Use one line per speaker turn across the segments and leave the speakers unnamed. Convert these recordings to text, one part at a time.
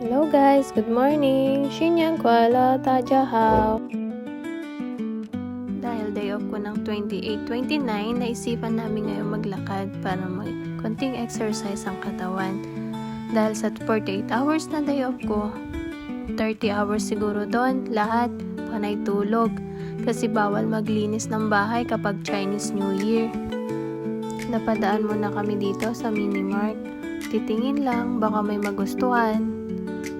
Hello guys, good morning. Shinyang kwala tajahao. Dahil day off ko ng 28-29, naisipan namin ngayon maglakad para may konting exercise ang katawan. Dahil sa 48 hours na day off ko, 30 hours siguro doon, lahat panay tulog. Kasi bawal maglinis ng bahay kapag Chinese New Year. Napadaan muna kami dito sa Minimart. Titingin lang, baka may magustuhan.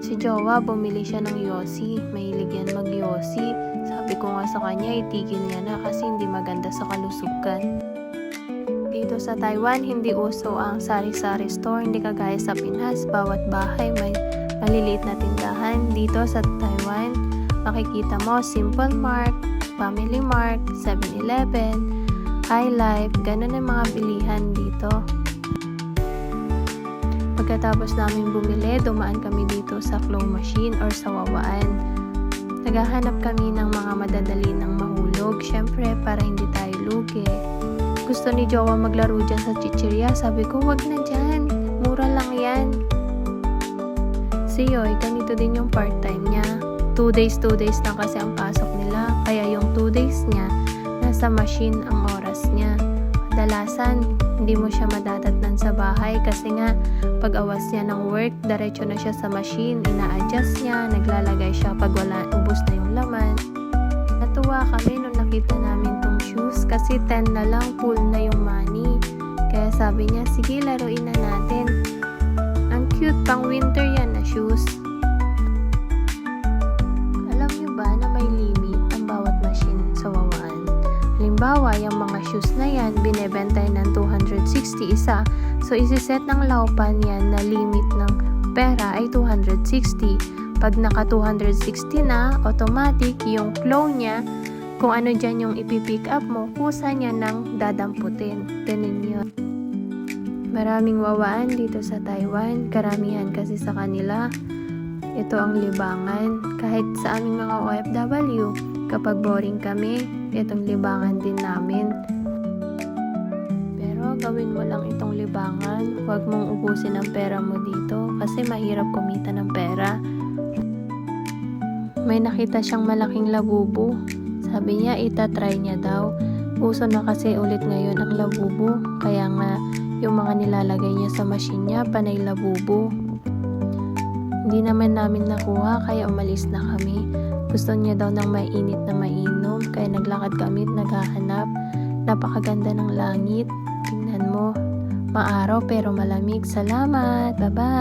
Si Jowa, bumili siya ng yosi. Mahilig yan mag-yosi. Sabi ko nga sa kanya, itigil niya na kasi hindi maganda sa kalusugan. Dito sa Taiwan, hindi uso ang sari-sari store. Hindi kagaya sa Pinas. Bawat bahay may maliliit na tindahan. Dito sa Taiwan, makikita mo Simple Mart, Family Mart, 7-Eleven, High Life. Ganun ang mga bilihan dito. Pagkatapos namin bumili, dumaan kami dito sa claw machine or sa wawaan. Naghahanap kami ng mga madadali ng mahulog, syempre para hindi tayo lugi. Gusto ni Jowa maglaro dyan sa chichirya, sabi ko wag na dyan, mura lang yan. Si Yoy, ganito din yung part-time niya. 2 days lang kasi ang pasok nila, kaya yung 2 days niya, nasa machine ang oras niya. Kadalasan, hindi mo siya madadatnan sa bahay kasi nga pag awas niya ng work, diretso na siya sa machine, ina-adjust niya, naglalagay siya pag wala, ubos na yung laman. Natuwa kami nung nakita namin tong shoes kasi 10 na lang, full na yung money. Kaya sabi niya, sige laruin na natin. Ang cute, pang winter yan na shoes. Alam niyo ba na may limit ang bawat machine sa wawaan? Halimbawa, yung mga shoes na yan, binebenta ng 260 isa. So, isiset ng laupan yan na limit ng pera ay 260. Pag naka 260 na, automatic yung claw niya, kung ano dyan yung ipipick up mo, kusa niya ng dadamputin. Ganun yun. Maraming wawaan dito sa Taiwan. Karamihan kasi sa kanila, ito ang libangan. Kahit sa aming mga OFW, kapag boring kami, itong libangan din namin. Pero gawin mo lang itong libangan. Huwag mong ubusin ang pera mo dito kasi mahirap kumita ng pera. May nakita siyang malaking labubu. Sabi niya, itatry niya daw. Uso na kasi ulit ngayon ang labubu. Kaya nga, yung mga nilalagay niya sa machine niya, panay labubu. Hindi naman namin nakuha, kaya umalis na kami. Gusto niya daw ng mainit na mainom, kaya naglakad kami at naghahanap. Napakaganda ng langit. Tingnan mo, maaraw pero malamig. Salamat! Bye-bye!